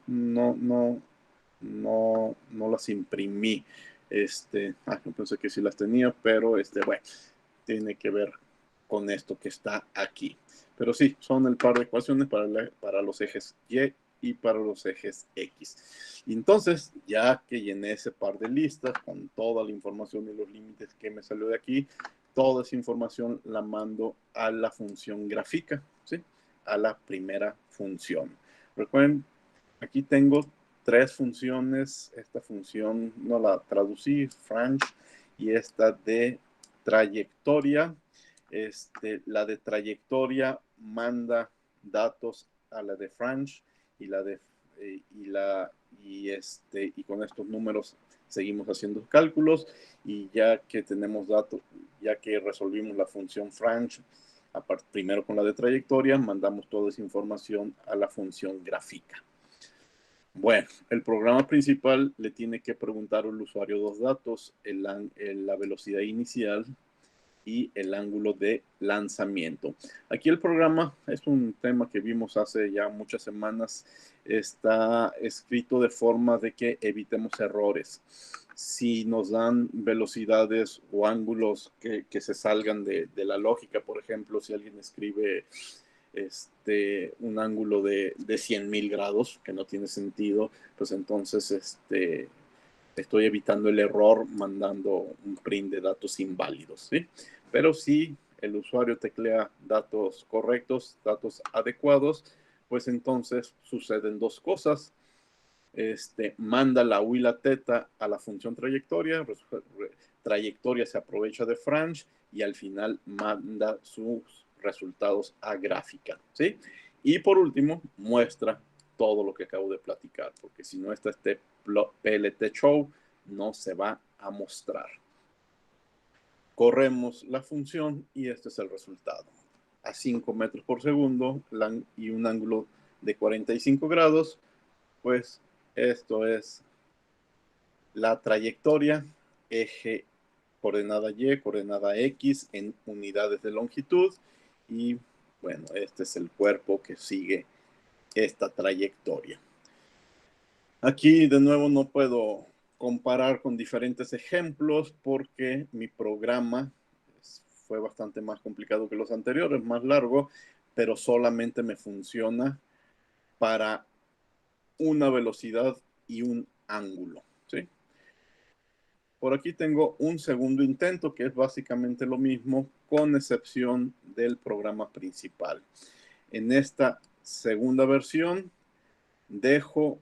las imprimí. Yo pensé que sí las tenía, pero bueno, tiene que ver con esto que está aquí. Pero sí, son el par de ecuaciones para los ejes Y y para los ejes X. Y entonces, ya que llené ese par de listas con toda la información y los límites que me salió de aquí, toda esa información la mando a la función gráfica, ¿sí? A la primera función. Recuerden, aquí tengo tres funciones. Esta función no la traducí, Franch, y esta de trayectoria. La de trayectoria manda datos a la de Franch, y y con estos números seguimos haciendo cálculos, y ya que tenemos datos, ya que resolvimos la función Franch, primero con la de trayectoria, mandamos toda esa información a la función gráfica. Bueno, el programa principal le tiene que preguntar al usuario dos datos, la velocidad inicial y el ángulo de lanzamiento. Aquí el programa es un tema que vimos hace ya muchas semanas. Está escrito de forma de que evitemos errores. Si nos dan velocidades o ángulos que se salgan de la lógica, por ejemplo, si alguien escribe un ángulo de 100.000 grados, que no tiene sentido, pues entonces estoy evitando el error mandando un print de datos inválidos, ¿sí? Pero si el usuario teclea datos correctos, datos adecuados, pues entonces suceden dos cosas. Manda la U y la teta a la función trayectoria, trayectoria se aprovecha de Franch y al final manda sus resultados a gráfica, ¿sí? Y por último, muestra todo lo que acabo de platicar, porque si no está este PLT show, no se va a mostrar. Corremos la función y este es el resultado. A 5 metros por segundo y un ángulo de 45 grados, pues esto es la trayectoria, eje coordenada Y, coordenada X en unidades de longitud y bueno, este es el cuerpo que sigue esta trayectoria. Aquí de nuevo no puedo comparar con diferentes ejemplos porque mi programa fue bastante más complicado que los anteriores, más largo, pero solamente me funciona para una velocidad y un ángulo, ¿sí? Por aquí tengo un segundo intento que es básicamente lo mismo con excepción del programa principal. En esta segunda versión dejo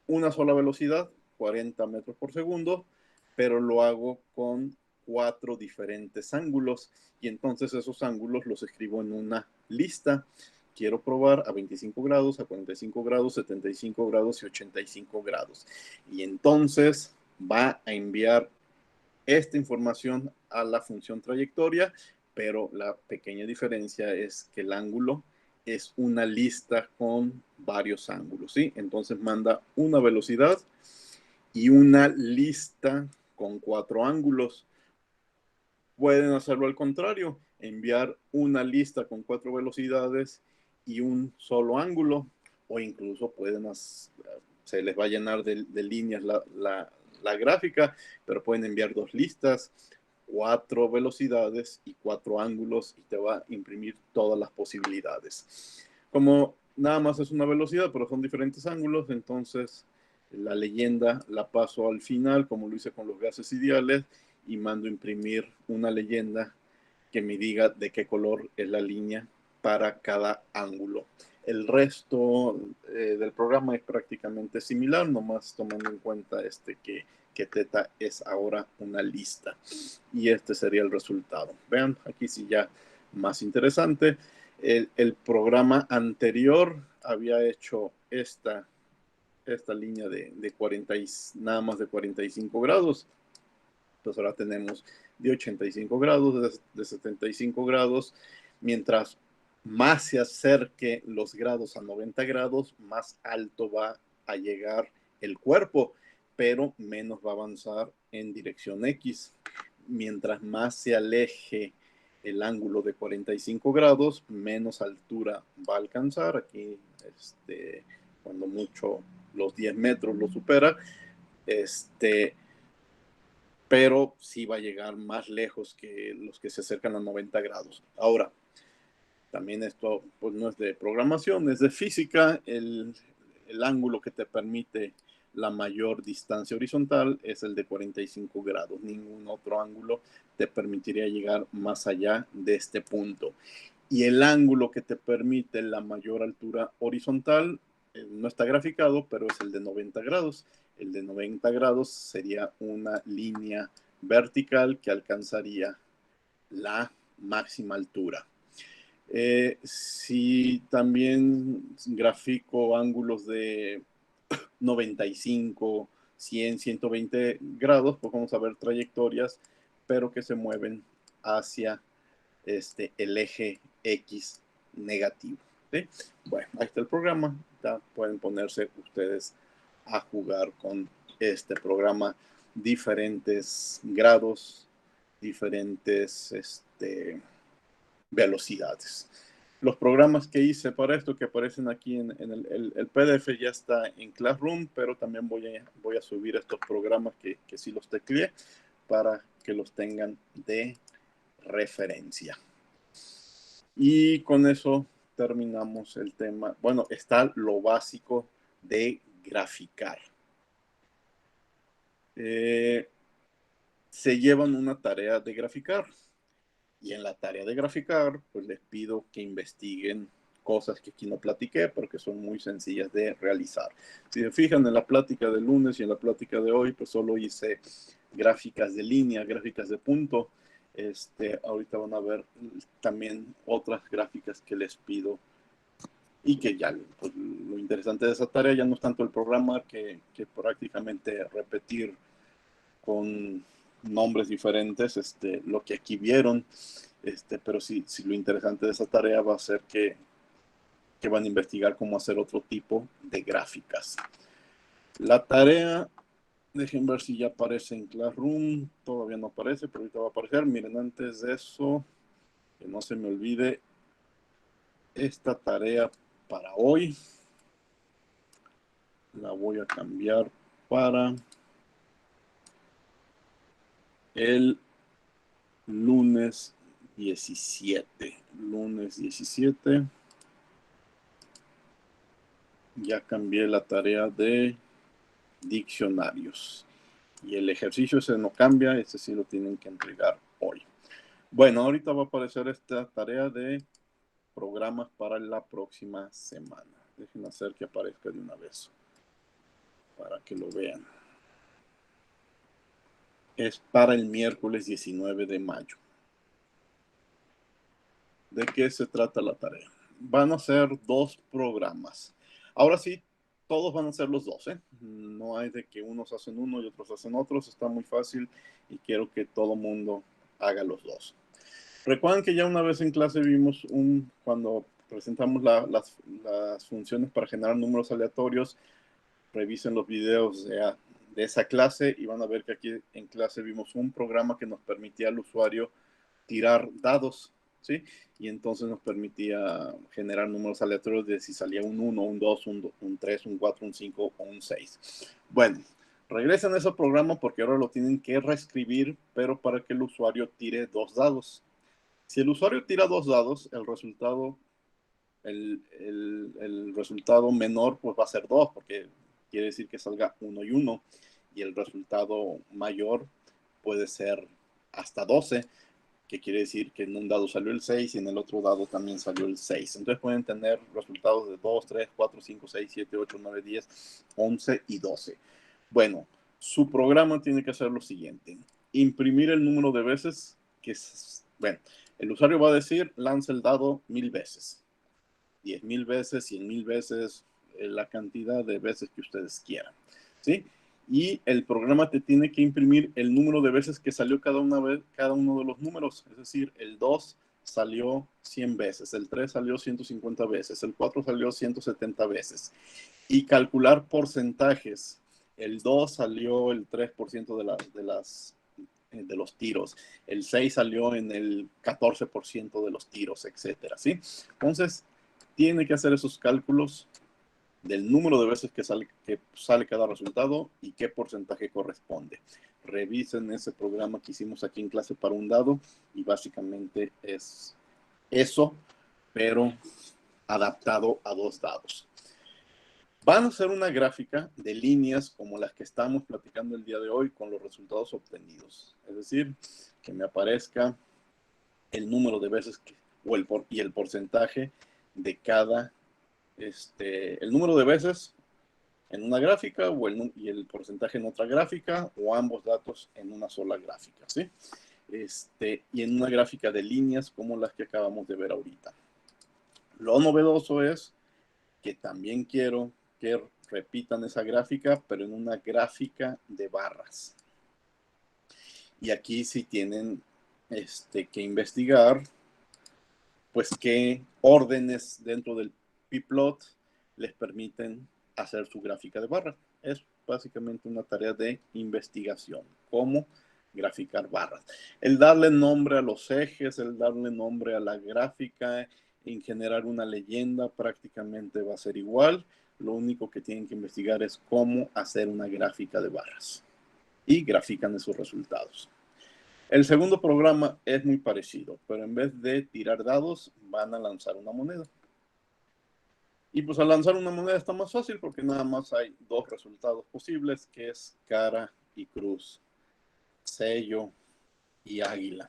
una sola velocidad, 40 metros por segundo, pero lo hago con 4 diferentes ángulos y entonces esos ángulos los escribo en una lista. Quiero probar a 25 grados, a 45 grados, 75 grados y 85 grados. Y entonces va a enviar esta información a la función trayectoria, pero la pequeña diferencia es que el ángulo es una lista con varios ángulos, ¿sí? Entonces manda una velocidad y una lista con 4 ángulos. Pueden hacerlo al contrario, enviar una lista con 4 velocidades y un solo ángulo, o incluso se les va a llenar de líneas la gráfica, pero pueden enviar 2 listas, 4 velocidades y 4 ángulos y te va a imprimir todas las posibilidades. Como nada más es una velocidad, pero son diferentes ángulos, entonces la leyenda la paso al final, como lo hice con los gases ideales, y mando imprimir una leyenda que me diga de qué color es la línea para cada ángulo. El resto del programa es prácticamente similar, nomás tomando en cuenta que teta es ahora una lista. Y este sería el resultado. Vean, aquí sí ya más interesante. El programa anterior había hecho esta línea de 40 nada más de 45 grados. Entonces ahora tenemos de 85 grados, de 75 grados, mientras más se acerque los grados a 90 grados, más alto va a llegar el cuerpo, pero menos va a avanzar en dirección X. Mientras más se aleje el ángulo de 45 grados, menos altura va a alcanzar. Aquí, cuando mucho los 10 metros lo supera, pero sí va a llegar más lejos que los que se acercan a 90 grados. Ahora, también esto pues no es de programación, es de física. El ángulo que te permite la mayor distancia horizontal es el de 45 grados. Ningún otro ángulo te permitiría llegar más allá de este punto. Y el ángulo que te permite la mayor altura horizontal no está graficado, pero es el de 90 grados. El de 90 grados sería una línea vertical que alcanzaría la máxima altura. Si también grafico ángulos de 95, 100, 120 grados, pues vamos a ver trayectorias, pero que se mueven hacia el eje X negativo. ¿Sí? Bueno, ahí está el programa. Ya pueden ponerse ustedes a jugar con este programa, diferentes grados, diferentes velocidades. Los programas que hice para esto, que aparecen aquí en el PDF, ya está en Classroom, pero también voy a subir estos programas que sí los tecleé para que los tengan de referencia. Y con eso terminamos el tema. Bueno, está lo básico de graficar. Se llevan una tarea de graficar. Y en la tarea de graficar, pues les pido que investiguen cosas que aquí no platiqué, pero que son muy sencillas de realizar. Si se fijan en la plática del lunes y en la plática de hoy, pues solo hice gráficas de línea, gráficas de punto. Ahorita van a ver también otras gráficas que les pido y que ya, pues, lo interesante de esa tarea ya no es tanto el programa que prácticamente repetir con nombres diferentes, lo que aquí vieron, pero sí, lo interesante de esa tarea va a ser que van a investigar cómo hacer otro tipo de gráficas. La tarea, dejen ver si ya aparece en Classroom, todavía no aparece, pero ahorita va a aparecer. Miren, antes de eso, que no se me olvide, esta tarea para hoy, la voy a cambiar para el lunes 17. Lunes 17. Ya cambié la tarea de diccionarios. Y el ejercicio ese no cambia, ese sí lo tienen que entregar hoy. Bueno, ahorita va a aparecer esta tarea de programas para la próxima semana. Dejen hacer que aparezca de una vez para que lo vean. Es para el miércoles 19 de mayo. ¿De qué se trata la tarea? Van a ser 2 programas. Ahora sí, todos van a ser los 2, ¿eh? No hay de que unos hacen uno y otros hacen otros. Está muy fácil y quiero que todo mundo haga los 2. Recuerden que ya una vez en clase vimos cuando presentamos las funciones para generar números aleatorios. Revisen los videos de esa clase y van a ver que aquí en clase vimos un programa que nos permitía al usuario tirar dados, ¿sí? Y entonces nos permitía generar números aleatorios de si salía un 1, un 2, un 3, un 4, un 5 o un 6. Bueno, regresen a ese programa porque ahora lo tienen que reescribir, pero para que el usuario tire 2 dados. Si el usuario tira 2 dados, el resultado menor pues va a ser 2, porque quiere decir que salga 1 y 1, y el resultado mayor puede ser hasta 12, que quiere decir que en un dado salió el 6 y en el otro dado también salió el 6. Entonces pueden tener resultados de 2, 3, 4, 5, 6, 7, 8, 9, 10, 11 y 12. Bueno, su programa tiene que hacer lo siguiente: imprimir el número de veces que, bueno, el usuario va a decir, lanza el dado 1000 veces, 10,000 veces, 100,000 veces, la cantidad de veces que ustedes quieran, ¿sí? Y el programa te tiene que imprimir el número de veces que salió cada uno de los números. Es decir, el 2 salió 100 veces, el 3 salió 150 veces, el 4 salió 170 veces. Y calcular porcentajes. El 2 salió el 3% de los tiros, el 6 salió en el 14% de los tiros, etcétera, ¿sí? Entonces, tiene que hacer esos cálculos del número de veces que sale cada resultado y qué porcentaje corresponde. Revisen ese programa que hicimos aquí en clase para un dado y básicamente es eso, pero adaptado a 2 dados. Van a hacer una gráfica de líneas como las que estamos platicando el día de hoy con los resultados obtenidos. Es decir, que me aparezca el número de veces y el porcentaje de cada el número de veces en una gráfica y el porcentaje en otra gráfica, o ambos datos en una sola gráfica, ¿sí? Y en una gráfica de líneas como las que acabamos de ver ahorita. Lo novedoso es que también quiero que repitan esa gráfica, pero en una gráfica de barras. Y aquí sí tienen que investigar, pues, qué órdenes dentro del pplot les permiten hacer su gráfica de barra. Es básicamente una tarea de investigación. ¿Cómo graficar barras. El darle nombre a los ejes, el darle nombre a la gráfica, en generar una leyenda prácticamente va a ser igual. Lo único que tienen que investigar es cómo hacer una gráfica de barras y grafican esos resultados. El segundo programa es muy parecido, pero en vez de tirar dados, van a lanzar una moneda. Y pues al lanzar una moneda está más fácil porque nada más hay dos resultados posibles, que es cara y cruz, sello y águila.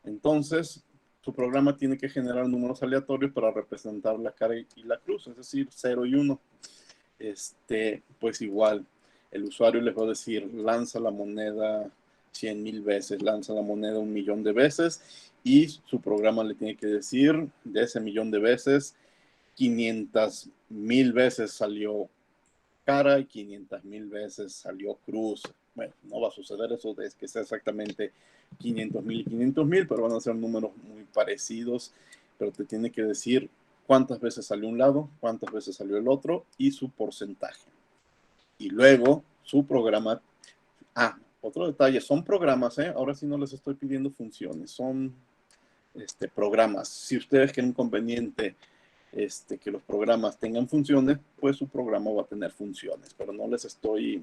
Entonces, su programa tiene que generar números aleatorios para representar la cara y la cruz, es decir, 0 y 1. Pues igual, el usuario les va a decir, lanza la moneda 100,000 veces, lanza la moneda 1,000,000 de veces, y su programa le tiene que decir, de ese 1,000,000 de veces, 500,000 veces salió cara y 500,000 veces salió cruz. Bueno, no va a suceder eso de que sea exactamente 500,000 y 500,000, pero van a ser números muy parecidos, pero te tiene que decir cuántas veces salió un lado, cuántas veces salió el otro y su porcentaje. Y luego su programa. Otro detalle, son programas, ahora sí no les estoy pidiendo funciones, son programas. Si ustedes quieren un conveniente que los programas tengan funciones, pues su programa va a tener funciones, pero no los estoy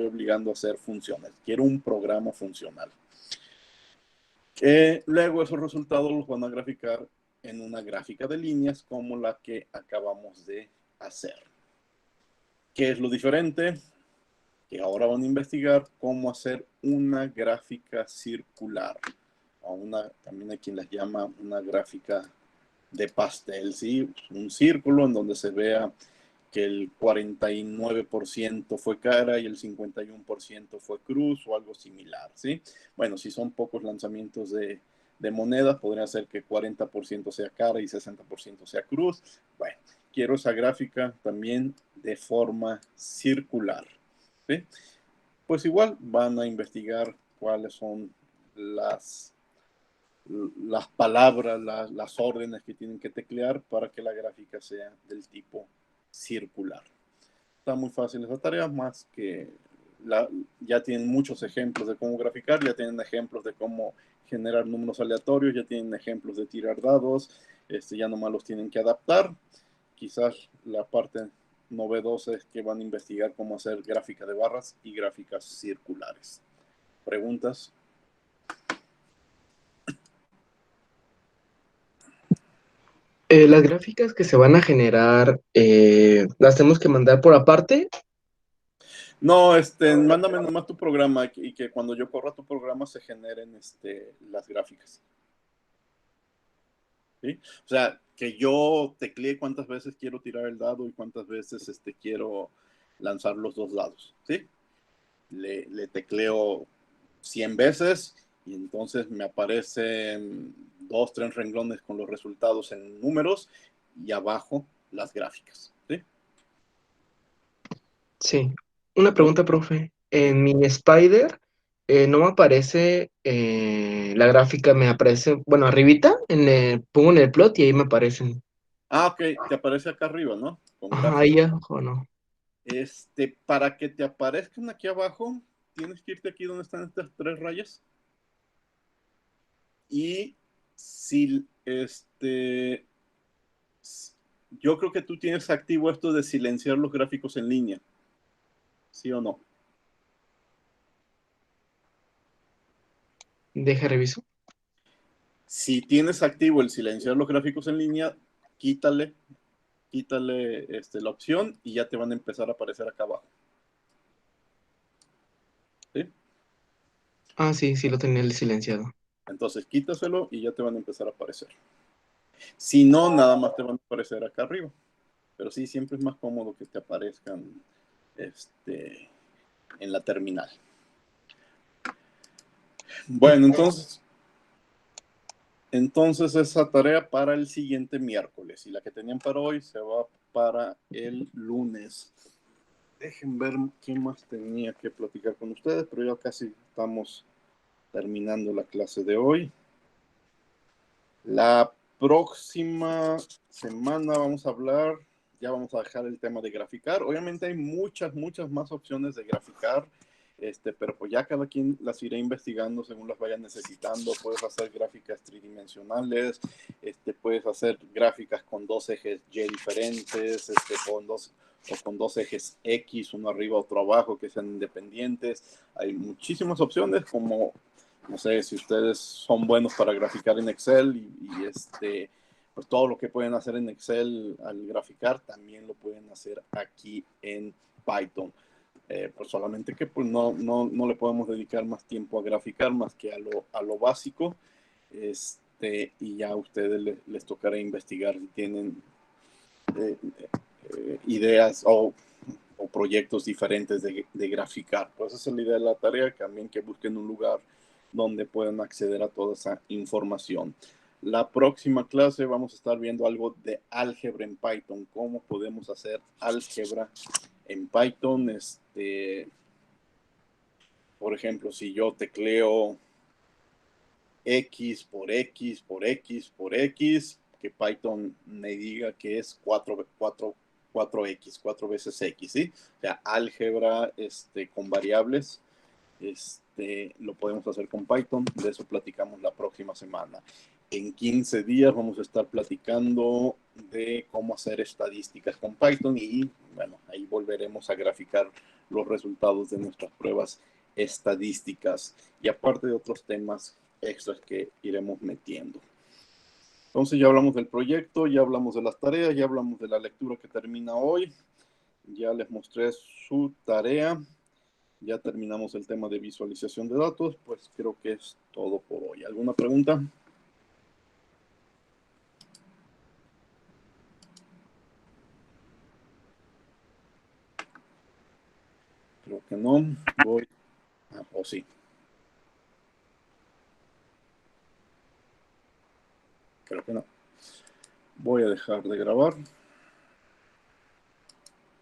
obligando a hacer funciones. Quiero un programa funcional. Luego esos resultados los van a graficar en una gráfica de líneas como la que acabamos de hacer. ¿Qué es lo diferente? Que ahora van a investigar cómo hacer una gráfica circular. También hay quien las llama una gráfica de pastel, ¿sí? Un círculo en donde se vea que el 49% fue cara y el 51% fue cruz o algo similar, ¿sí? Bueno, si son pocos lanzamientos de monedas, podría ser que 40% sea cara y 60% sea cruz. Bueno, quiero esa gráfica también de forma circular, ¿sí? Pues igual van a investigar cuáles son las palabras, las órdenes que tienen que teclear para que la gráfica sea del tipo circular. Está muy fácil esa tarea, más que ya tienen muchos ejemplos de cómo graficar, ya tienen ejemplos de cómo generar números aleatorios, ya tienen ejemplos de tirar dados, ya nomás los tienen que adaptar. Quizás la parte novedosa es que van a investigar cómo hacer gráfica de barras y gráficas circulares. ¿Preguntas? Las gráficas que se van a generar, ¿las tenemos que mandar por aparte? No, mándame nomás tu programa y que cuando yo corra tu programa se generen las gráficas. ¿Sí? O sea, que yo teclee cuántas veces quiero tirar el dado y cuántas veces quiero lanzar los dos dados. ¿Sí? Le tecleo 100 veces y entonces me aparecen 2, 3 renglones con los resultados en números y abajo las gráficas. ¿Sí? Sí. Una pregunta, profe. En mi Spider no me aparece la gráfica, me aparece, bueno, arribita, pongo en el plot y ahí me aparecen. Ok, te aparece acá arriba, ¿no? Con Ajá, ahí gráficas. ya, o no. Para que te aparezcan aquí abajo, tienes que irte aquí donde están estas 3 rayas. Y si yo creo que tú tienes activo esto de silenciar los gráficos en línea. ¿Sí o no? Deja reviso. Si tienes activo el silenciar los gráficos en línea, quítale la opción y ya te van a empezar a aparecer acá abajo. ¿Sí? Ah, sí, sí lo tenía silenciado. Entonces quítaselo y ya te van a empezar a aparecer. Si no, nada más te van a aparecer acá arriba. Pero sí, siempre es más cómodo que te aparezcan en la terminal. Bueno, entonces esa tarea para el siguiente miércoles y la que tenían para hoy se va para el lunes. Dejen ver qué más tenía que platicar con ustedes, pero ya casi estamos terminando la clase de hoy. La próxima semana vamos a hablar, ya vamos a dejar el tema de graficar. Obviamente hay muchas más opciones de graficar. Pero pues ya cada quien las irá investigando según las vaya necesitando. Puedes hacer gráficas tridimensionales, puedes hacer gráficas con dos ejes Y diferentes, con dos ejes X, uno arriba, otro abajo, que sean independientes. Hay muchísimas opciones, como, no sé, si ustedes son buenos para graficar en Excel pues todo lo que pueden hacer en Excel al graficar, también lo pueden hacer aquí en Python. Pues solamente que pues no le podemos dedicar más tiempo a graficar más que a lo básico, y ya a ustedes les tocará investigar si tienen ideas o proyectos diferentes de graficar. Pues esa es la idea de la tarea, también que busquen un lugar donde puedan acceder a toda esa información. La próxima clase vamos a estar viendo algo de álgebra en Python, cómo podemos hacer álgebra en Python. Por ejemplo, si yo tecleo X por X por X por X, que Python me diga que es 4X, 4 veces X, ¿sí? O sea, álgebra con variables, lo podemos hacer con Python. De eso platicamos la próxima semana. En 15 días vamos a estar platicando de cómo hacer estadísticas con Python y, bueno, ahí volveremos a graficar los resultados de nuestras pruebas estadísticas y aparte de otros temas extras que iremos metiendo. Entonces ya hablamos del proyecto, ya hablamos de las tareas, ya hablamos de la lectura que termina hoy, ya les mostré su tarea, ya terminamos el tema de visualización de datos. Pues creo que es todo por hoy. ¿Alguna pregunta? Creo que no. Voy. O sí. Creo que no. Voy a dejar de grabar.